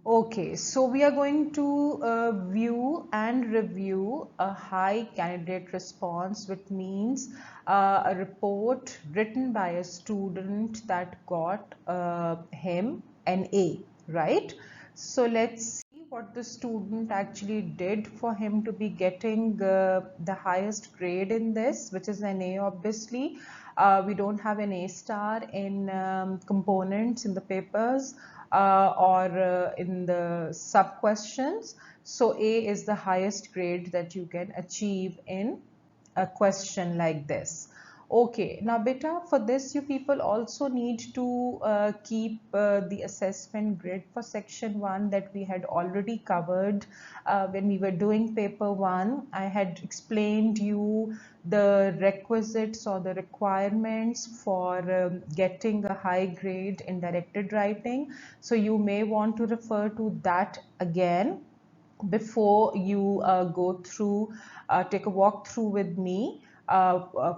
Okay, so we are going to view and review a high candidate response, which means a report written by a student that got him an A, right? So let's see what the student actually did for him to be getting the highest grade in this, which is an A, obviously. We don't have an A star in components in the papers or in the sub questions. So A is the highest grade that you can achieve in a question like this. Okay, now beta, for this you people also need to keep the assessment grid for section 1 that we had already covered when we were doing paper 1. I had explained you the requisites or the requirements for getting a high grade in directed writing. So you may want to refer to that again before you go through, take a walk through with me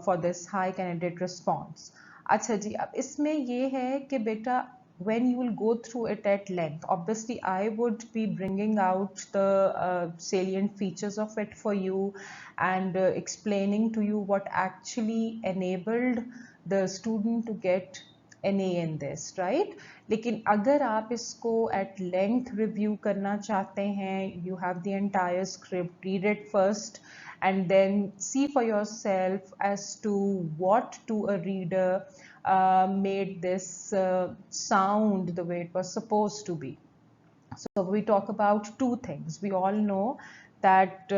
for this high candidate response. अच्छा जी, अब इसमें ये है कि बेटा when you will go through it at length, obviously I would be bringing out the salient features of it for you and explaining to you what actually enabled the student to get an A in this, right? लेकिन अगर आप इसको at length review करना चाहते हैं, you have the entire script, read it first and then see for yourself as to what to a reader made this sound the way it was supposed to be. So we talk about two things. We all know that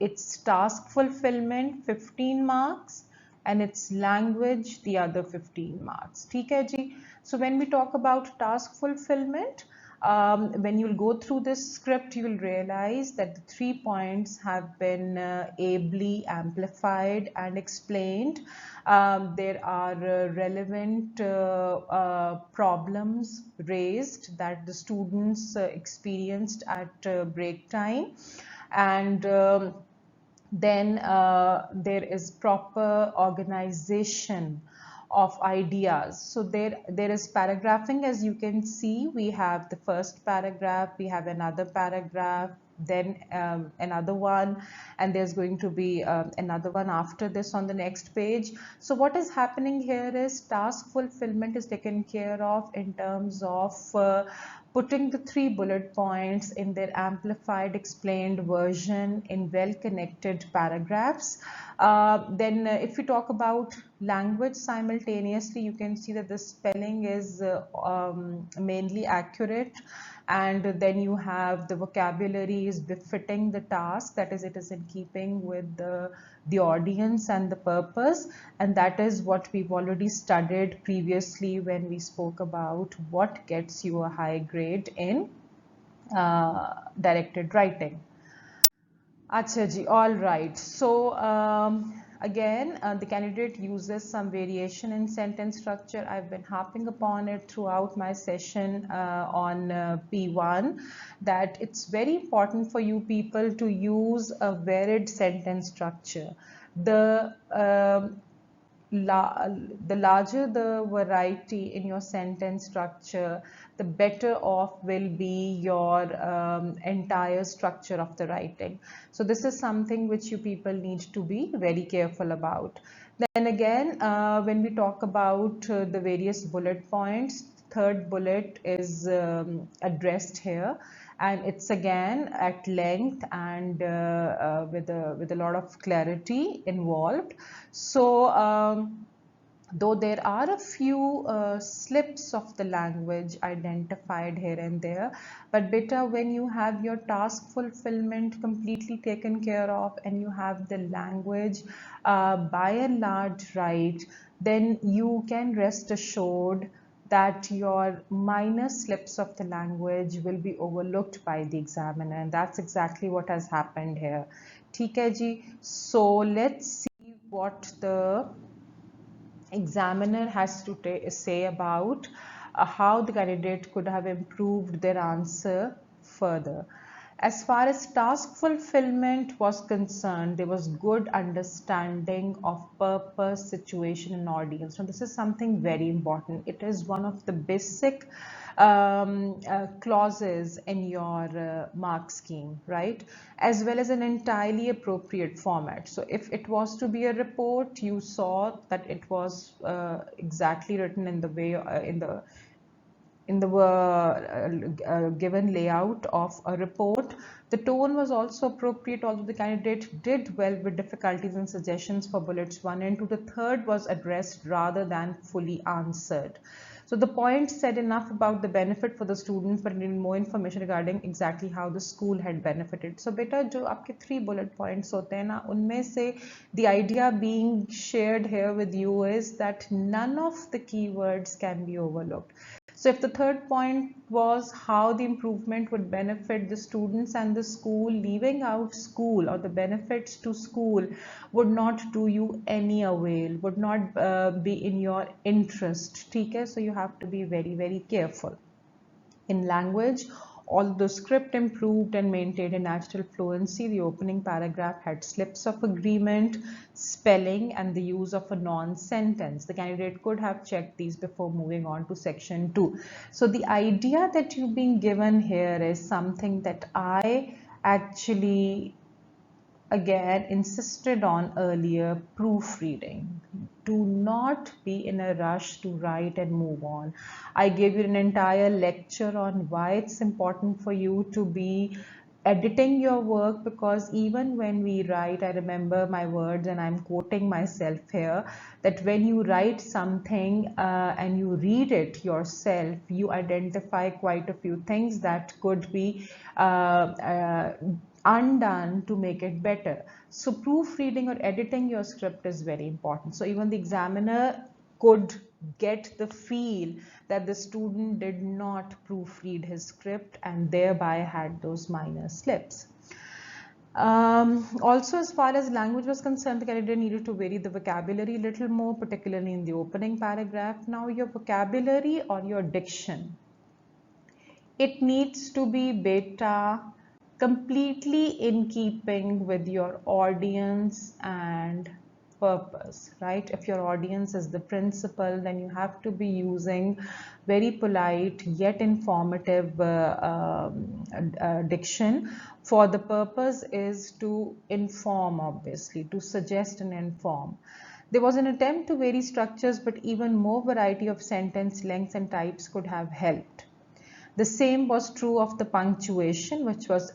it's task fulfillment 15 marks and it's language the other 15 marks. ठीक है जी? So when we talk about task fulfillment, when you'll go through this script, you will realize that the 3 points have been ably amplified and explained. There are relevant problems raised that the students experienced at break time, and then there is proper organization of ideas. So there is paragraphing, as you can see. We have the first paragraph, we have another paragraph, then another one, and there's going to be another one after this on the next page. So what is happening here is task fulfillment is taken care of in terms of putting the 3 bullet points in their amplified explained version in well-connected paragraphs. Then if we talk about language simultaneously, you can see that the spelling is mainly accurate, and then you have the vocabulary is befitting the task, that is, it is in keeping with the audience and the purpose, and that is what we've already studied previously when we spoke about what gets you a high grade in directed writing. Acha ji, all right. So again, the candidate uses some variation in sentence structure. I've been harping upon it throughout my session on P1, that it's very important for you people to use a varied sentence structure. The the larger the variety in your sentence structure, the better off will be your entire structure of the writing. So this is something which you people need to be very careful about. Then again, when we talk about the various bullet points, third bullet is addressed here, and it's again at length and with a lot of clarity involved. So though there are a few slips of the language identified here and there, but better when you have your task fulfillment completely taken care of and you have the language by and large right, then you can rest assured that your minor slips of the language will be overlooked by the examiner, and that's exactly what has happened here. ठीक है जी? So let's see what the examiner has to say about how the candidate could have improved their answer further. As far as task fulfillment was concerned, there was good understanding of purpose, situation, and audience. Now, this is something very important. It is one of the basic clauses in your mark scheme, right? As well as an entirely appropriate format. So, if it was to be a report, you saw that it was exactly written in the way given layout of a report. The tone was also appropriate, although the candidate did well with difficulties and suggestions for bullets 1 and 2. The third was addressed rather than fully answered. So the point said enough about the benefit for the students, but needed more information regarding exactly how the school had benefited. So beta जो आपके 3 bullet points होते हैं ना, उनमें से the idea being shared here with you is that none of the keywords can be overlooked. So if the third point was how the improvement would benefit the students and the school, leaving out school or the benefits to school would not do you any avail, would not be in your interest. Okay? So you have to be very, very careful. In language, although the script improved and maintained a natural fluency, the opening paragraph had slips of agreement, spelling, and the use of a non-sentence. The candidate could have checked these before moving on to section 2. So the idea that you've been given here is something that I actually again insisted on earlier: proofreading. Do not be in a rush to write and move on. I gave you an entire lecture on why it's important for you to be editing your work, because even when we write, I remember my words and I'm quoting myself here, that when you write something and you read it yourself, you identify quite a few things that could be undone to make it better. So proofreading or editing your script is very important. So even the examiner could get the feel that the student did not proofread his script and thereby had those minor slips. Also, as far as language was concerned, the candidate needed to vary the vocabulary a little more, particularly in the opening paragraph. Now, your vocabulary or your diction, it needs to be beta completely in keeping with your audience and purpose, right? If your audience is the principal, then you have to be using very polite yet informative diction. For the purpose is to inform, obviously, to suggest and inform. There was an attempt to vary structures, but even more variety of sentence lengths and types could have helped. The same was true of the punctuation, which was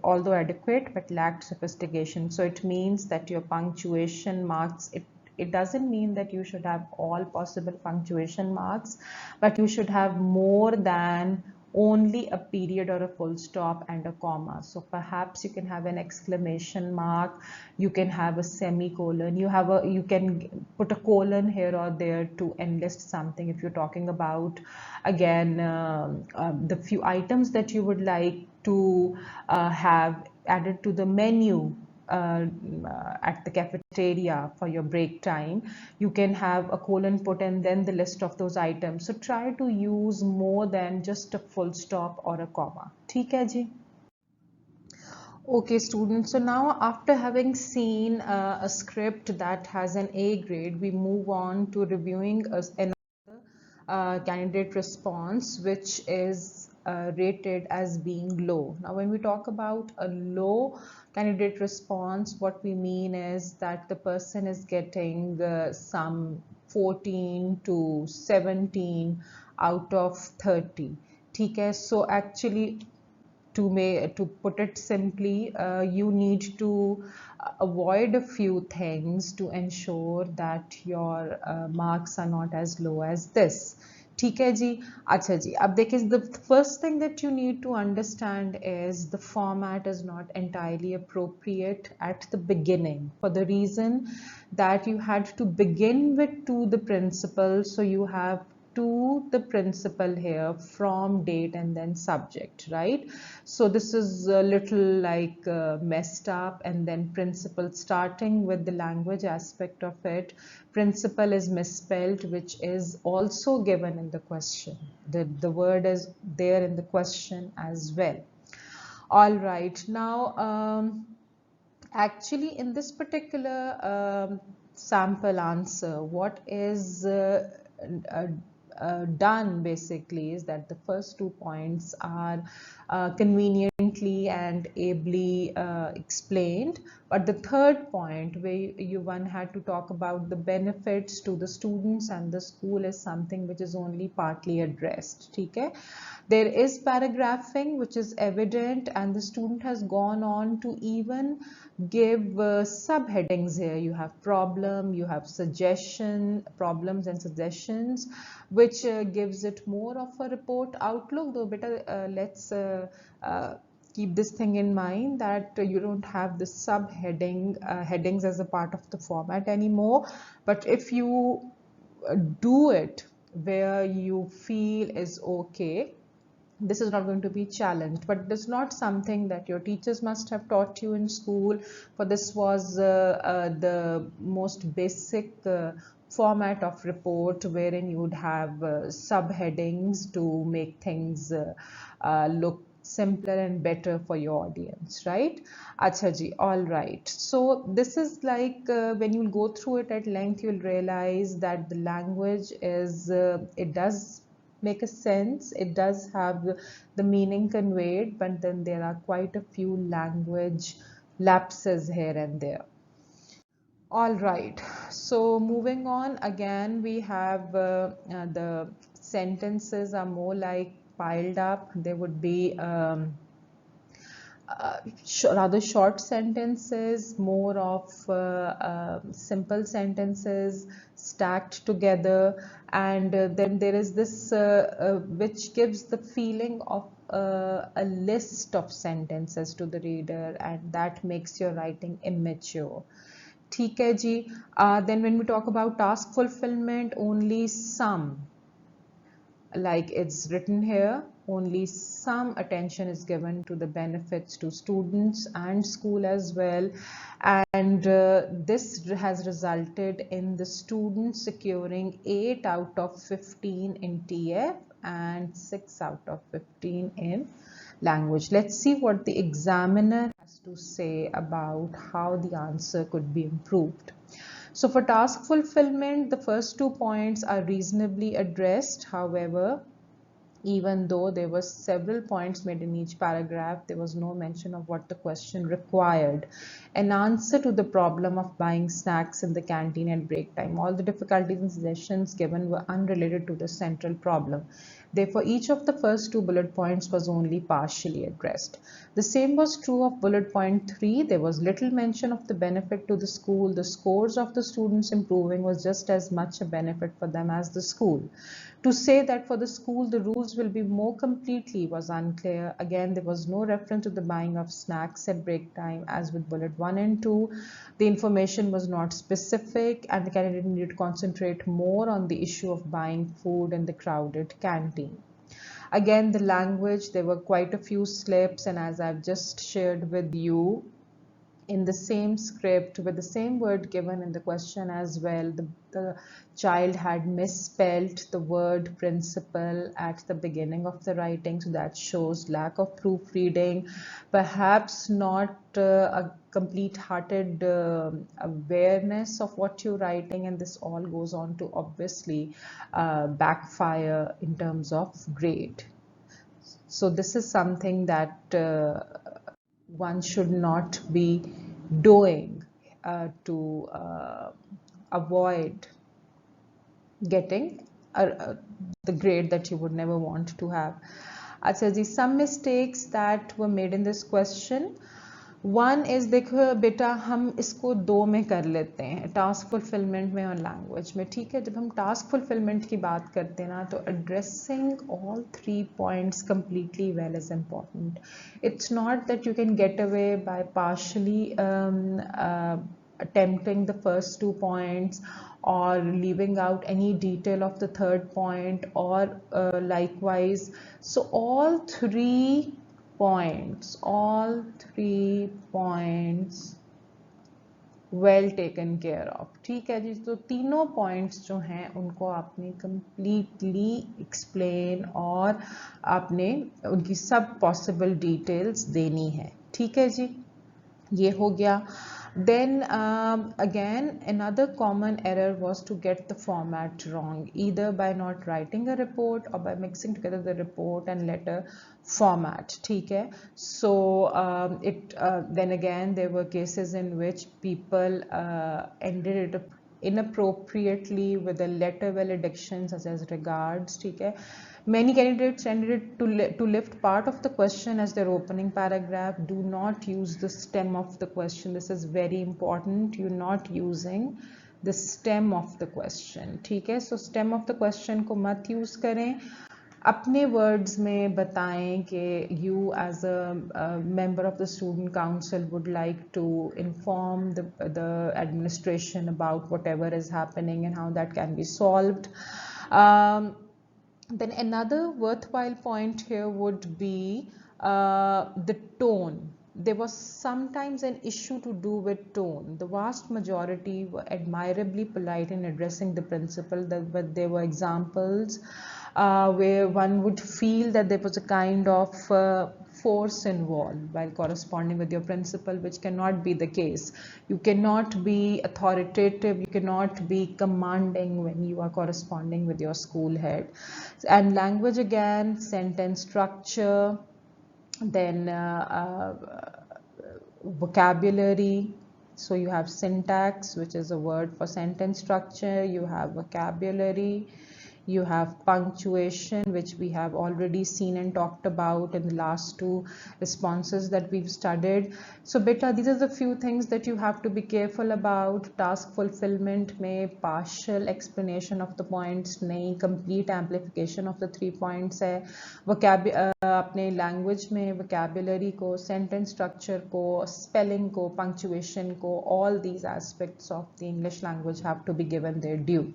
although adequate but lacked sophistication. So it means that your punctuation marks, it doesn't mean that you should have all possible punctuation marks, but you should have more than only a period or a full stop and a comma. So perhaps you can have an exclamation mark, you can have a semicolon, you can put a colon here or there to enlist something if you're talking about, again, the few items that you would like to have added to the menu at the cafeteria for your break time. You can have a colon put and then the list of those items. So try to use more than just a full stop or a comma. ठीक है जी? Okay, students, so now after having seen a script that has an A grade, we move on to reviewing another candidate response, which is rated as being low. Now, when we talk about a low candidate response, what we mean is that the person is getting some 14 to 17 out of 30. Okay, so actually, to put it simply, you need to avoid a few things to ensure that your marks are not as low as this. ठीक है जी? अच्छा जी, अब देखिए, the first thing that you need to understand is the format is not entirely appropriate at the beginning, for the reason that you had to begin with to the principal, so you have to the principal here from date and then subject, right? So this is a little like messed up, and then principal starting with the language aspect of it. Principal is misspelled, which is also given in the question. The word is there in the question as well. All right, now actually in this particular sample answer, what is uh, done basically is that the first 2 points are conveniently and ably explained, but the third point where one had to talk about the benefits to the students and the school is something which is only partly addressed. Okay, there is paragraphing which is evident, and the student has gone on to even give subheadings here. You have problem, you have suggestion, problems and suggestions, which gives it more of a report outlook. Though better, let's keep this thing in mind that you don't have the subheading headings as a part of the format anymore. But if you do it where you feel is okay, this is not going to be challenged, but it is not something that your teachers must have taught you in school, for this was the most basic format of report wherein you would have subheadings to make things look simpler and better for your audience, right? Acha ji, all right. So this is like when you go through it at length, you'll realize that the language is, it does make a sense, it does have the meaning conveyed, but then there are quite a few language lapses here and there. All right, so moving on, again we have the sentences are more like piled up. There would be rather short sentences, more of simple sentences stacked together, and then there is this which gives the feeling of a list of sentences to the reader, and that makes your writing immature. ठीक है जी. Then when we talk about task fulfillment, only some, like it's written here, only some attention is given to the benefits to students and school as well, and this has resulted in the students securing 8 out of 15 in TF and 6 out of 15 in language. Let's see what the examiner has to say about how the answer could be improved. So for task fulfillment, the first 2 points are reasonably addressed. However, even though there were several points made in each paragraph, there was no mention of what the question required. An answer to the problem of buying snacks in the canteen at break time. All the difficulties and suggestions given were unrelated to the central problem. Therefore, each of the first 2 bullet points was only partially addressed. The same was true of bullet point 3. There was little mention of the benefit to the school. The scores of the students improving was just as much a benefit for them as the school. To say that for the school the rules will be more completely was unclear. Again, there was no reference to the buying of snacks at break time as with bullet 1 and 2. The information was not specific, and the candidate needed to concentrate more on the issue of buying food in the crowded canteen. Again, the language, there were quite a few slips, and as I've just shared with you, in the same script with the same word given in the question as well, the child had misspelled the word principal at the beginning of the writing, so that shows lack of proofreading, perhaps not a complete-hearted awareness of what you're writing, and this all goes on to obviously backfire in terms of grade. So this is something that one should not be doing to avoid getting the grade that you would never want to have. Achha, some mistakes that were made in this question. One is देखो बेटा हम इसको दो में कर लेते हैं, task fulfilment में और लैंग्वेज में. ठीक है, जब हम टास्क फुलफिलमेंट की बात करते हैं ना, तो addressing all 3 points completely well is important. It's not that you can get away by partially attempting the first 2 points or leaving out any detail of the third point, or likewise. So all three points well taken care of, ठीक है जी। तो तीनों points जो हैं उनको आपने completely explain और आपने उनकी सब पॉसिबल डिटेल्स देनी है, ठीक है जी। ये हो गया। Then again another common error was to get the format wrong, either by not writing a report or by mixing together the report and letter format, ठीक है। So then again there were cases in which people ended it inappropriately with a letter valediction such as regards, ठीक है। Many candidates tended to lift part of the question as their opening paragraph. Do not use the stem of the question. This is very important. You're not using the stem of the question, ठीक है। So stem of the question को मत use करें। अपने words में बताएं कि you as a member of the student council would like to inform the administration about whatever is happening and how that can be solved. Then another worthwhile point here would be the tone. There was sometimes an issue to do with tone. The vast majority were admirably polite in addressing the principal, but there were examples where one would feel that there was a kind of force involved while corresponding with your principal, which cannot be the case. You cannot be authoritative, you cannot be commanding when you are corresponding with your school head. And language again, sentence structure, then vocabulary. So you have syntax, which is a word for sentence structure. You have vocabulary. You have punctuation, which we have already seen and talked about in the last two responses that we've studied. So beta, these are the few things that you have to be careful about. Task fulfillment में partial explanation of the points नहीं, complete amplification of the 3 points है। अपने language में vocabulary को, sentence structure को, spelling को, punctuation को, all these aspects of the English language have to be given their due.